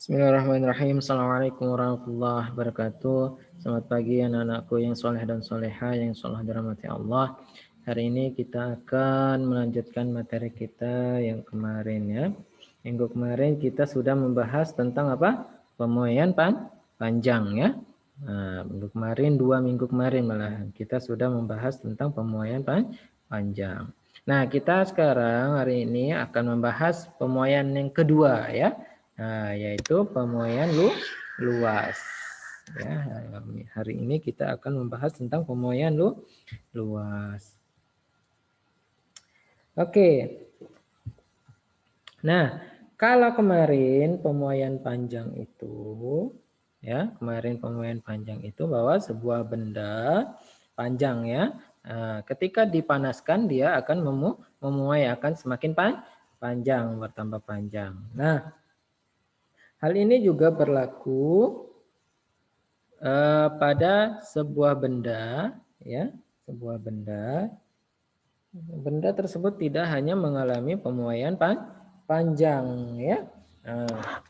Bismillahirrahmanirrahim. Assalamualaikum warahmatullahi wabarakatuh. Selamat pagi anak-anakku yang soleh dan soleha, yang soleh dirahmati Allah. Hari ini kita akan melanjutkan materi kita yang kemarin ya. Minggu kemarin kita sudah membahas tentang apa? Pemuaian panjang ya. Nah, minggu kemarin malah kita sudah membahas tentang pemuaian panjang. Nah, kita sekarang hari ini akan membahas pemuaian yang kedua ya. Nah, yaitu pemuaian luas. Ya, hari ini kita akan membahas tentang pemuaian luas. Oke. Nah, kalau kemarin pemuaian panjang itu bahwa sebuah benda panjang ya. Nah, ketika dipanaskan dia akan memuai akan semakin panjang, bertambah panjang. Nah, hal ini juga berlaku pada sebuah benda, ya, sebuah benda. Benda tersebut tidak hanya mengalami pemuaian panjang, ya. Nah,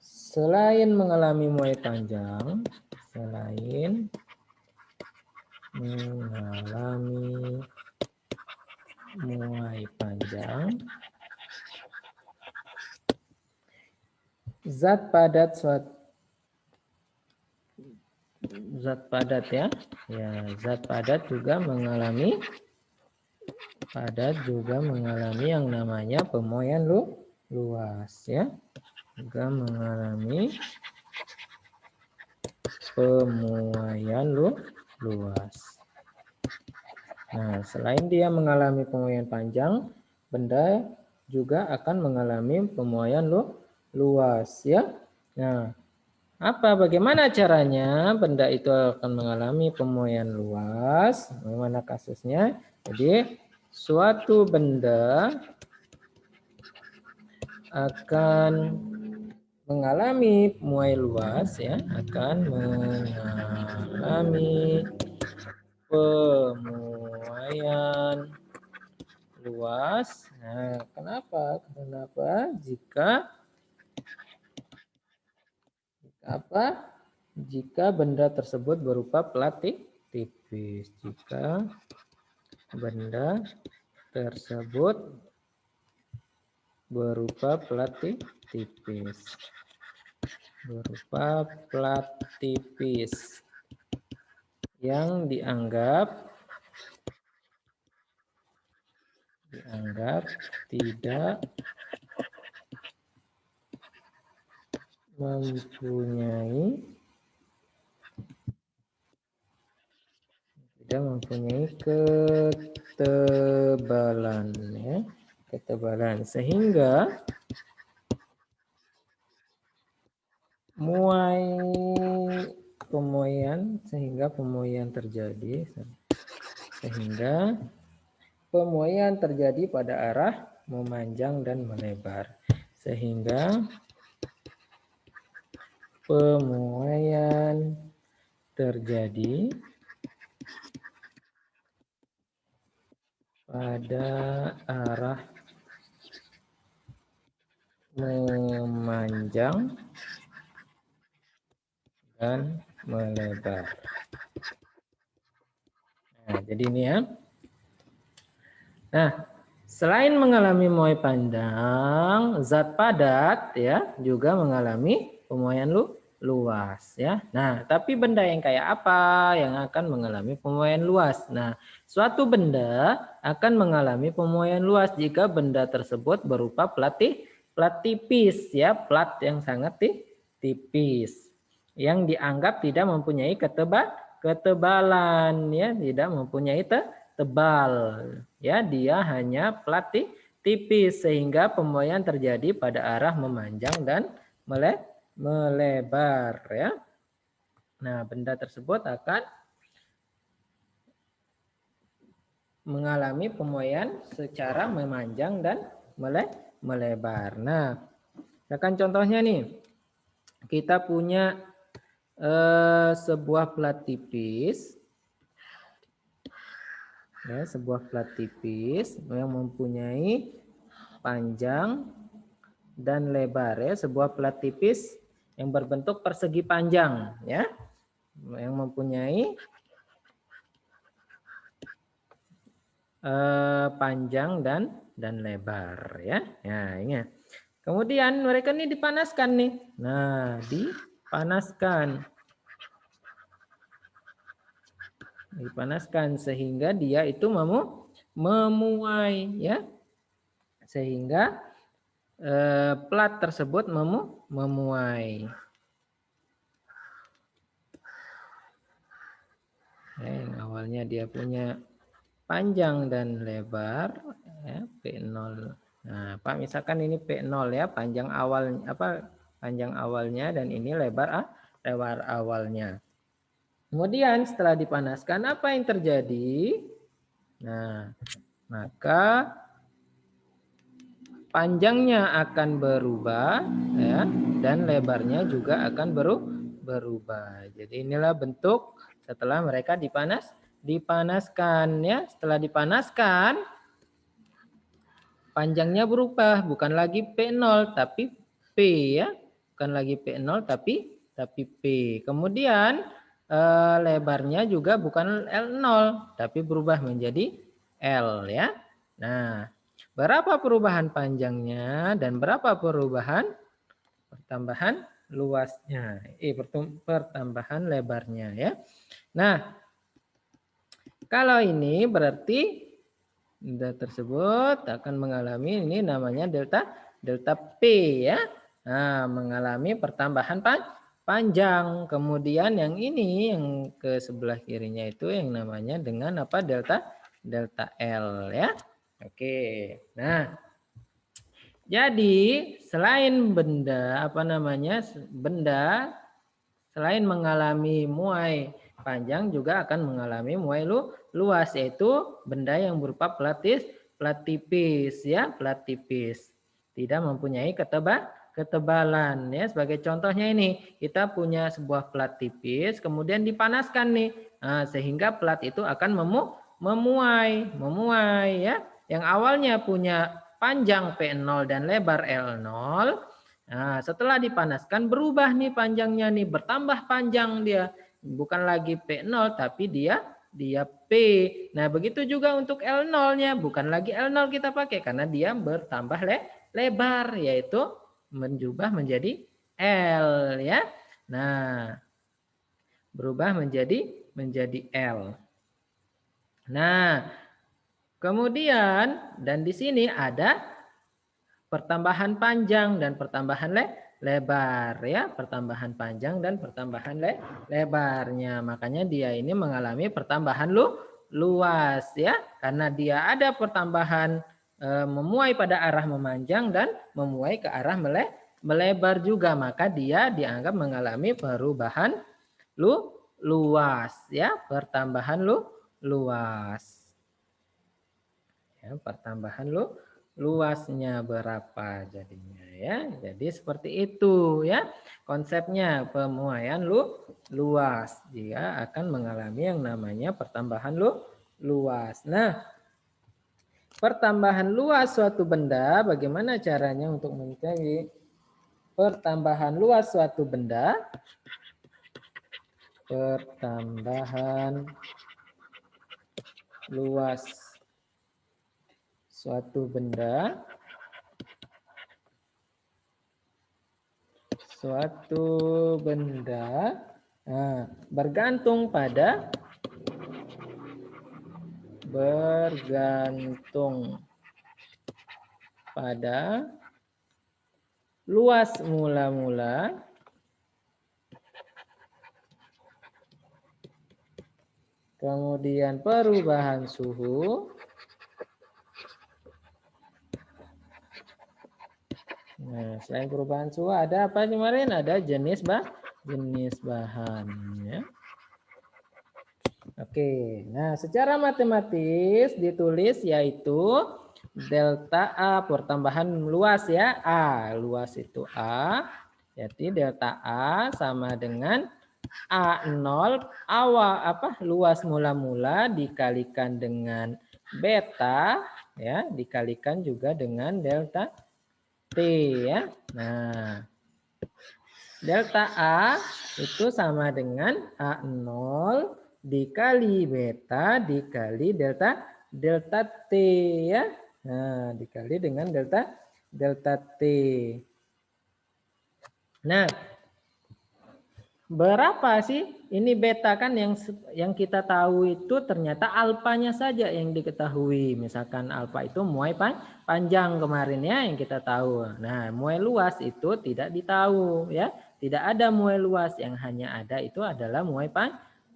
selain mengalami muai panjang, zat padat ya. Ya, zat padat juga mengalami yang namanya pemuaian luas ya. Juga mengalami pemuaian luas. Nah, selain dia mengalami pemuaian panjang, benda juga akan mengalami pemuaian luas ya. Nah, bagaimana caranya benda itu akan mengalami pemuaian luas? Bagaimana kasusnya? Jadi, suatu benda akan mengalami muai luas ya, akan mengalami pemuaian luas. Nah, kenapa? Jika benda tersebut berupa plat tipis. Jika benda tersebut berupa plat tipis yang dianggap tidak mempunyai ketebalan ya, sehingga pemuaian terjadi pada arah memanjang dan melebar. Sehingga pemuaian terjadi pada arah memanjang dan melebar. Nah, jadi ini ya. Nah, selain mengalami muai panjang, zat padat ya juga mengalami pemuaian luas ya. Nah, tapi benda yang kayak apa yang akan mengalami pemuaian luas? Nah, suatu benda akan mengalami pemuaian luas jika benda tersebut berupa plat tipis ya, plat yang sangat tipis yang dianggap tidak mempunyai ketebalan ya, tidak mempunyai tebal ya, dia hanya plat tipis sehingga pemuaian terjadi pada arah memanjang dan melebar ya. Nah, benda tersebut akan mengalami pemuaian secara memanjang dan melebar. Nah, misalkan contohnya nih, kita punya sebuah plat tipis ya, yang mempunyai panjang dan lebar ya, sebuah plat tipis yang berbentuk persegi panjang ya, yang mempunyai panjang dan lebar ya. Nah, ingat. Kemudian mereka ini dipanaskan nih. Nah, dipanaskan sehingga dia itu memuai ya. Sehingga plat tersebut memuai. Yang awalnya dia punya panjang dan lebar ya, P0. Nah, Pak, misalkan ini P0 ya, panjang awalnya dan ini lebar awalnya. Kemudian setelah dipanaskan apa yang terjadi? Nah, maka panjangnya akan berubah ya, dan lebarnya juga akan berubah. Jadi inilah bentuk setelah mereka dipanaskan ya. Setelah dipanaskan panjangnya berubah, bukan lagi P0 tapi P ya. Bukan lagi P0 tapi P. Kemudian lebarnya juga bukan L0 tapi berubah menjadi L ya. Nah, berapa perubahan panjangnya dan berapa pertambahan luasnya? Pertambahan lebarnya ya. Nah, kalau ini berarti benda tersebut akan mengalami ini namanya delta P ya. Nah, mengalami pertambahan panjang. Kemudian yang ini yang ke sebelah kirinya itu yang namanya dengan apa? Delta L ya. Oke. Nah, jadi selain benda selain mengalami muai panjang juga akan mengalami muai luas, yaitu benda yang berupa plat tipis ya, plat tipis. Tidak mempunyai ketebalan ya. Sebagai contohnya ini, kita punya sebuah plat tipis kemudian dipanaskan nih. Nah, sehingga plat itu akan memuai ya. Yang awalnya punya panjang P0 dan lebar L0. Nah, setelah dipanaskan berubah nih panjangnya nih, bertambah panjang dia. Bukan lagi P0 tapi dia P. Nah, begitu juga untuk L0-nya, bukan lagi L0 kita pakai karena dia bertambah lebar, yaitu berubah menjadi L ya. Nah, berubah menjadi L. Nah, kemudian dan di sini ada pertambahan panjang dan pertambahan lebar ya, pertambahan panjang dan pertambahan lebarnya. Makanya dia ini mengalami pertambahan luas ya, karena dia ada pertambahan memuai pada arah memanjang dan memuai ke arah melebar juga, maka dia dianggap mengalami perubahan luas ya, pertambahan luas. Ya, pertambahan luasnya berapa jadinya ya. Jadi seperti itu ya konsepnya, pemuaian luas. Dia akan mengalami yang namanya pertambahan luas. Nah, pertambahan luas suatu benda, bagaimana caranya untuk mencari pertambahan luas suatu benda? Pertambahan luas suatu benda bergantung pada luas mula-mula kemudian perubahan suhu, nah, selain perubahan suhu ada apa kemarin? Ada jenis bahan ya. Oke, nah secara matematis ditulis yaitu delta A pertambahan luas ya, A luas itu A, jadi delta A sama dengan A0 luas mula-mula dikalikan dengan beta ya, dikalikan juga dengan delta T ya. Nah, delta A itu sama dengan A0 dikali beta dikali delta T ya. Nah, dikali dengan delta T. Nah, berapa sih ini beta kan yang kita tahu itu ternyata alfanya saja yang diketahui. Misalkan alfa itu muai panjang kemarin ya yang kita tahu. Nah, muai luas itu tidak ditahu ya. Tidak ada muai luas, yang hanya ada itu adalah muai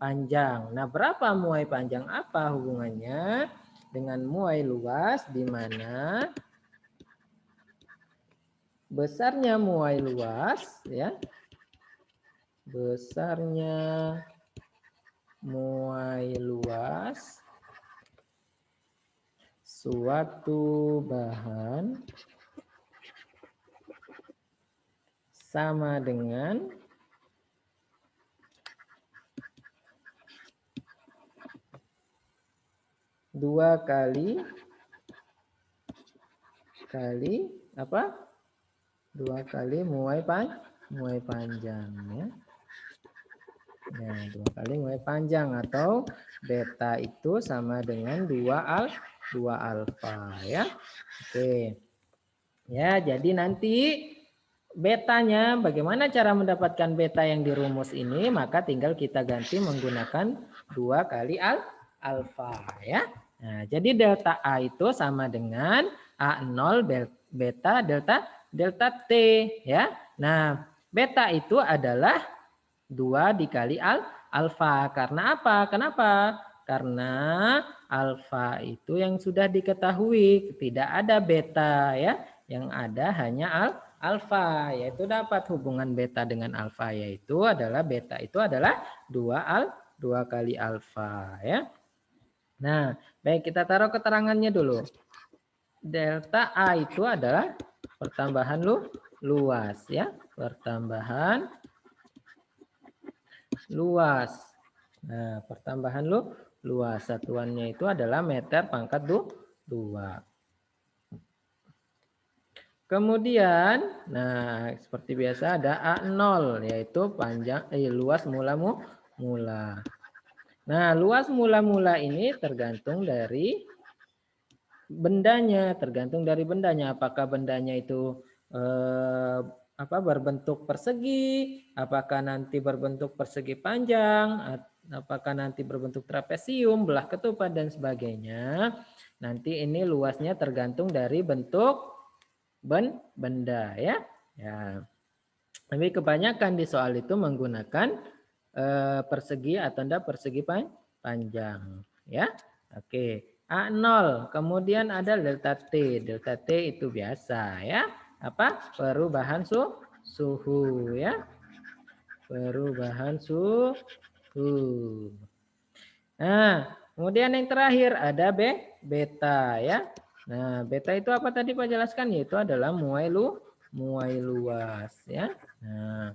panjang. Nah, berapa muai panjang, apa hubungannya dengan muai luas, di mana besarnya muai luas ya, besarnya muai luas suatu bahan sama dengan dua kali apa? Dua kali muai panjang ya. Nah, dua kali muai panjang, atau beta itu sama dengan 2 alfa ya. Oke. Ya, jadi nanti betanya, bagaimana cara mendapatkan beta yang di rumus ini, maka tinggal kita ganti menggunakan 2 kali alfa ya. Nah, jadi delta A itu sama dengan A0 beta delta T ya. Nah, beta itu adalah 2 dikali alfa. Karena apa? Kenapa? Karena alfa itu yang sudah diketahui, tidak ada beta ya. Yang ada hanya alfa, yaitu dapat hubungan beta dengan alfa, yaitu adalah beta itu adalah 2 kali alfa ya. Nah, baik, kita taruh keterangannya dulu. Delta A itu adalah pertambahan luas ya, pertambahan luas. Nah, pertambahan luas, satuannya itu adalah meter pangkat 2. Kemudian, nah seperti biasa ada A0, yaitu panjang luas mula. Nah, luas mula-mula ini tergantung dari bendanya, apakah bendanya itu berbentuk persegi, apakah nanti berbentuk persegi panjang, apakah nanti berbentuk trapesium, belah ketupat dan sebagainya. Nanti ini luasnya tergantung dari bentuk benda ya. Ya. Tapi kebanyakan di soal itu menggunakan persegi atau persegi panjang ya. Oke. A0, kemudian ada delta T. Delta T itu biasa ya. Apa? Perubahan suhu ya. Perubahan suhu. Nah, kemudian yang terakhir ada beta ya. Nah, beta itu apa tadi Pak jelaskan? Yaitu adalah muai luas ya. Nah,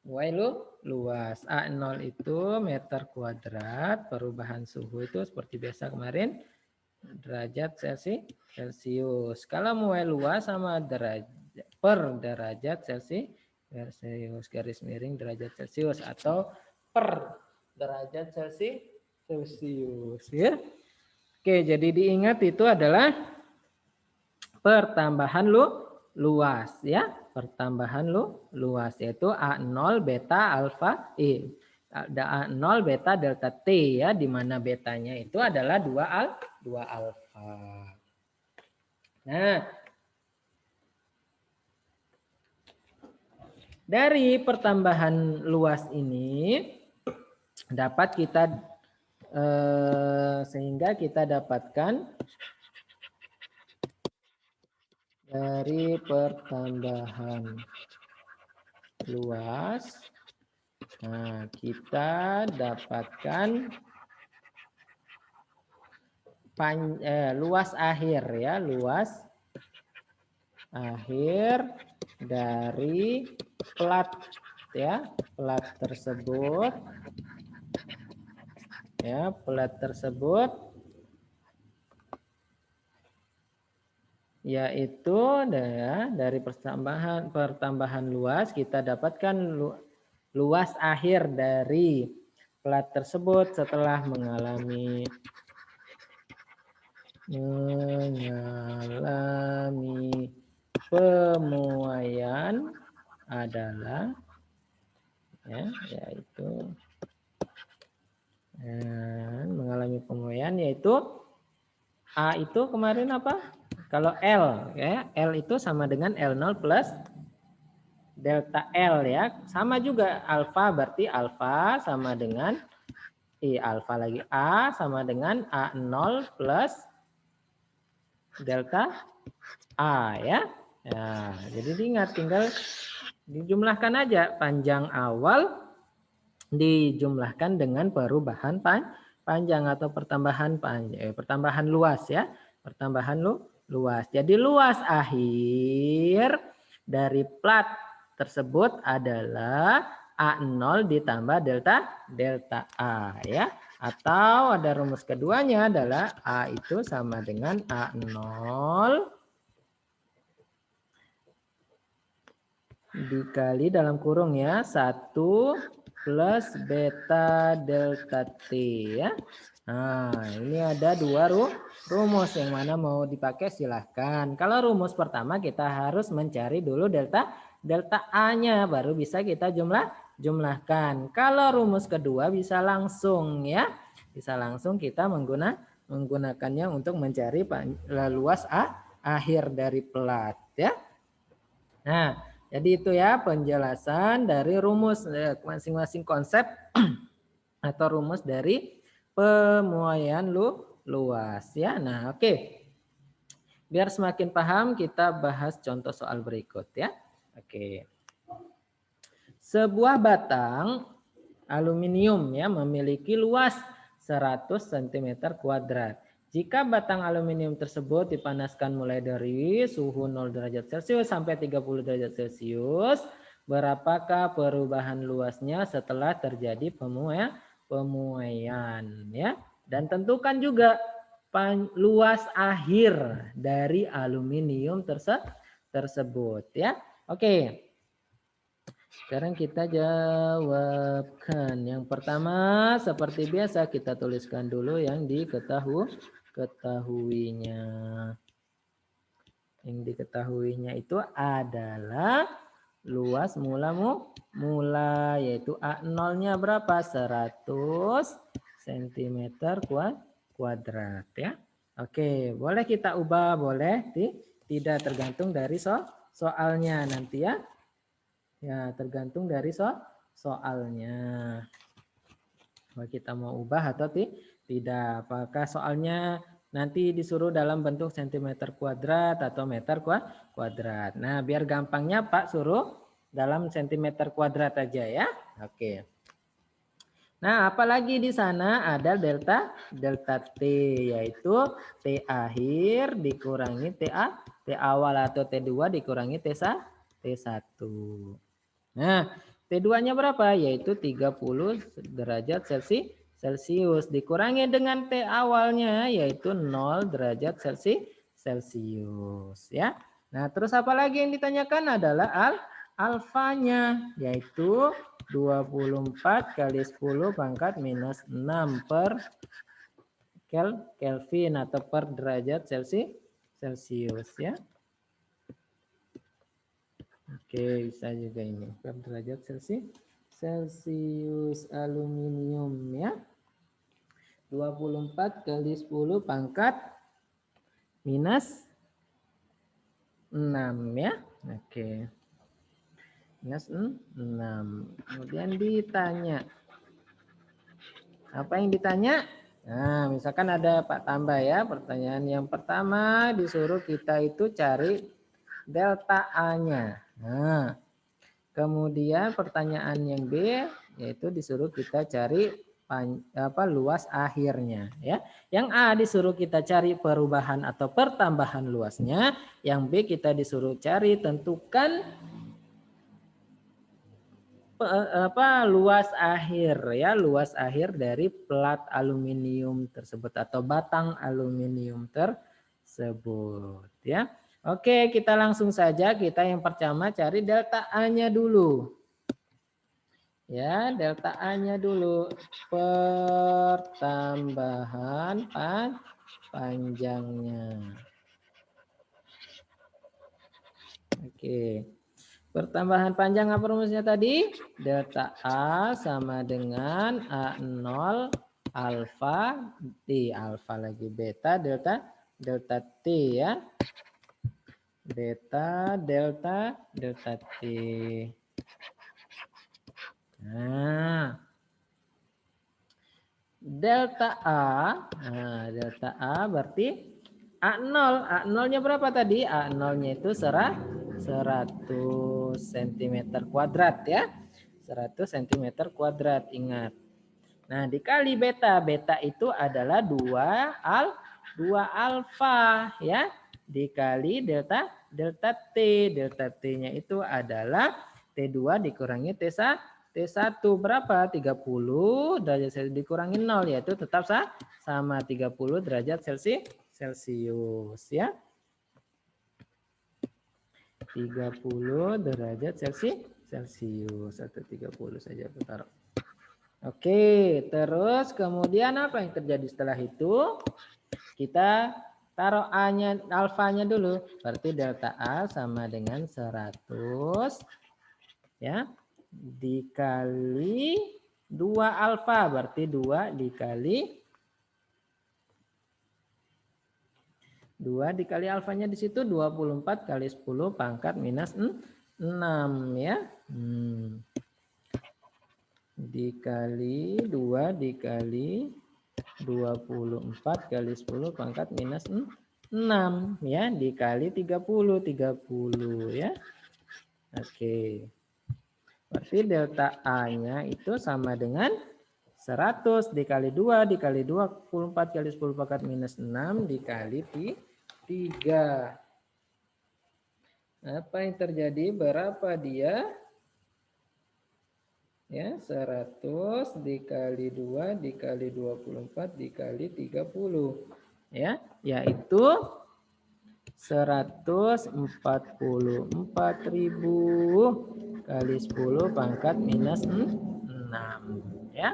muai luas. A0 itu meter kuadrat, perubahan suhu itu seperti biasa kemarin derajat Celcius. Kalau muai luas sama derajat per derajat Celcius garis miring derajat Celcius, atau per derajat Celcius ya. Oke, jadi diingat itu adalah pertambahan luas ya, pertambahan luas, yaitu A0 beta alfa ada A0 beta delta T ya, di mana betanya itu adalah 2 alfa. Nah, dari pertambahan luas ini dapat kita sehingga kita dapatkan dari pertambahan luas, nah kita dapatkan luas akhir ya, luas akhir dari plat ya, plat tersebut ya, plat tersebut yaitu dari pertambahan luas kita dapatkan luas akhir dari plat tersebut setelah mengalami pemuaian adalah yaitu mengalami pemuaian yaitu A itu kemarin apa? Kalau L ya, L itu sama dengan L0 plus delta L ya. Sama juga alfa berarti alfa sama dengan alfa lagi A sama dengan A0 plus delta A ya. Nah, jadi diingat tinggal dijumlahkan aja panjang awal dijumlahkan dengan perubahan panjang atau pertambahan luas ya. Pertambahan luas. Jadi luas akhir dari plat tersebut adalah A0 ditambah delta A ya. Atau ada rumus keduanya adalah A itu sama dengan A0 dikali dalam kurung ya 1 plus beta delta T ya. Nah, ini ada dua rumus yang mana mau dipakai silahkan. Kalau rumus pertama kita harus mencari dulu delta A-nya baru bisa kita jumlahkan. Kalau rumus kedua bisa langsung ya. Bisa langsung kita menggunakannya untuk mencari luas akhir dari plat ya. Nah, jadi itu ya penjelasan dari rumus masing-masing konsep atau rumus dari pemuaian luas ya. Nah, oke. Biar semakin paham kita bahas contoh soal berikut ya. Oke. Sebuah batang aluminium ya memiliki luas 100 cm². Jika batang aluminium tersebut dipanaskan mulai dari suhu 0 derajat Celcius sampai 30 derajat Celcius, berapakah perubahan luasnya setelah terjadi pemuaian ya? Dan tentukan juga luas akhir dari aluminium tersebut ya. Oke. Sekarang kita jawabkan. Yang pertama seperti biasa kita tuliskan dulu yang diketahuinya. Yang diketahuinya itu adalah luas mula yaitu A0-nya berapa? 100 cm². Ya. Oke, boleh kita ubah, boleh tidak tergantung dari soalnya nanti ya. Ya, tergantung dari soalnya. Bahwa kita mau ubah atau tidak. Apakah soalnya nanti disuruh dalam bentuk cm² atau meter kuadrat. Nah, biar gampangnya Pak suruh dalam cm² aja ya. Oke. Nah, apalagi di sana ada delta T yaitu T akhir dikurangi T awal atau T2 dikurangi T1. Nah, T2-nya berapa? Yaitu 30 derajat Celcius dikurangi dengan T awalnya yaitu 0 derajat Celcius ya. Nah, terus apa lagi yang ditanyakan adalah alfanya yaitu 24 kali 10 pangkat minus 6 per Kelvin atau per derajat Celcius ya. Oke, bisa juga ini per derajat Celcius aluminium ya. 24 kali 10 pangkat minus 6 ya. Oke. Minus 6. Kemudian ditanya. Apa yang ditanya? Nah, misalkan ada Pak tambah ya. Pertanyaan yang pertama disuruh kita itu cari delta A-nya. Nah, kemudian pertanyaan yang B yaitu disuruh kita cari luas akhirnya ya. Yang A disuruh kita cari perubahan atau pertambahan luasnya, yang B kita disuruh cari tentukan luas akhir ya, luas akhir dari plat aluminium tersebut atau batang aluminium tersebut ya. Oke, kita langsung saja. Kita yang pertama cari delta A-nya dulu. Ya, delta A-nya dulu. Pertambahan panjangnya. Oke. Pertambahan panjang apa rumusnya tadi? Delta A sama dengan A0 alfa T. Alfa lagi beta delta T ya. Beta delta T. Nah, delta A berarti A0. A0-nya berapa tadi? A0-nya itu 100 cm kuadrat ya. 100 cm kuadrat, ingat. Nah, dikali beta. Beta itu adalah 2 alfa ya. Dikali delta T. Delta T-nya itu adalah T2 dikurangi T1 berapa? 30 derajat Celcius dikurangi 0, yaitu tetap sama 30 derajat Celcius ya. 30 derajat Celcius atau 30 saja aku taruh. Oke, terus kemudian apa yang terjadi setelah itu? Kita taruh A-nya, alfanya dulu. Berarti delta A sama dengan 100 ya dikali 2 alfa, berarti 2 dikali alfanya di situ 24 kali 10 pangkat minus 6 ya. Dikali 2 dikali 24 kali 10 pangkat minus 6 ya, dikali 30 ya. Oke. Berarti delta A-nya itu sama dengan 100 dikali 2 dikali 24 kali 10 pangkat minus 6 dikali 3. Apa yang terjadi? Berapa dia? Ya, 100 dikali 2 dikali 24 dikali 30. Ya, yaitu 144.000 kali 10 pangkat minus 6 ya.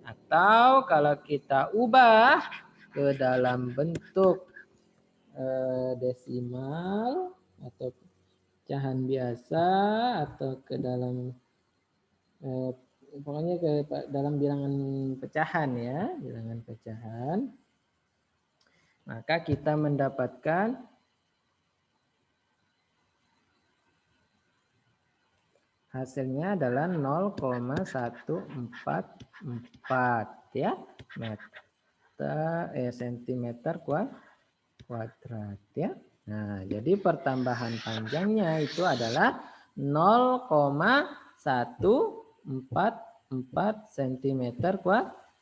Atau kalau kita ubah ke dalam bentuk desimal atau pecahan biasa atau ke dalam pokoknya ke dalam bilangan pecahan ya, bilangan pecahan, maka kita mendapatkan hasilnya adalah 0,144 ya sentimeter kuadrat ya. Nah, jadi pertambahan panjangnya itu adalah 0,144 cm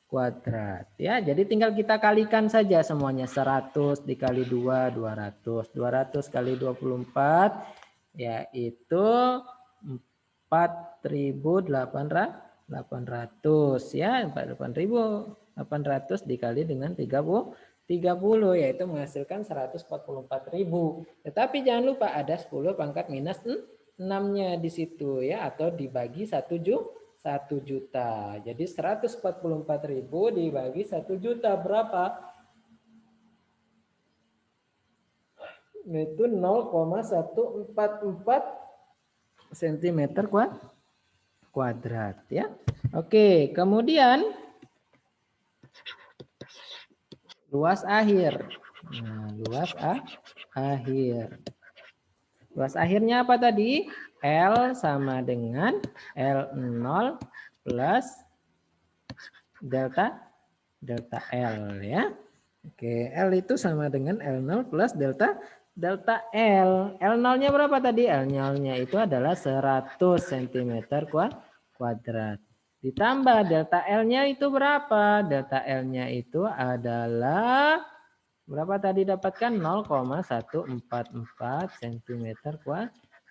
kuadrat ya. Jadi tinggal kita kalikan saja semuanya. 100 dikali 2 200. 200 kali 24 yaitu 4.800 ya. 4.800 dikali dengan 30 yaitu menghasilkan 144.000. Tetapi jangan lupa ada 10 pangkat minus 6-nya di situ ya, atau dibagi 1 juta. Jadi 144.000 dibagi 1 juta berapa? Itu 0,144 cm kuadrat ya. Oke, kemudian luas akhir. Nah, luas akhir. Luas akhirnya apa tadi? L sama dengan L0 plus delta L ya. Oke, L itu sama dengan L0 plus delta L. L0-nya berapa tadi? L0-nya itu adalah 100 cm kuadrat. Ditambah delta L-nya itu berapa? Delta L-nya itu adalah berapa tadi dapatkan? 0,144 cm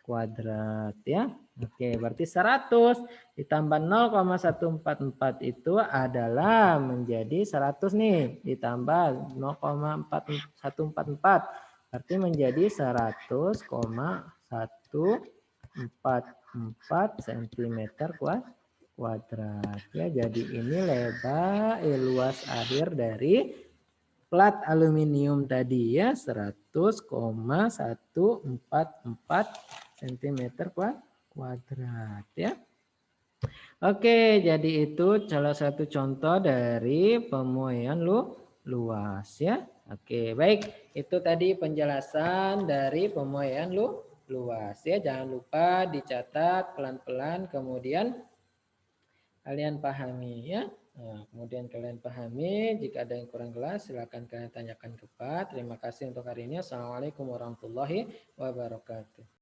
kuadrat ya. Oke, berarti 100 ditambah 0,144 itu adalah menjadi 100 nih. Ditambah 0,144 Berarti menjadi 100,144 cm kuadrat. Ya, jadi ini luas akhir dari plat aluminium tadi ya, 100,144 cm kuadrat ya. Oke, jadi itu salah satu contoh dari pemuaian luas ya. Oke, baik. Itu tadi penjelasan dari pemuaian luas ya. Jangan lupa dicatat pelan-pelan, kemudian kalian pahami ya. Nah, kemudian kalian pahami, jika ada yang kurang jelas silakan kalian tanyakan ke Pak. Terima kasih untuk hari ini. Assalamualaikum warahmatullahi wabarakatuh.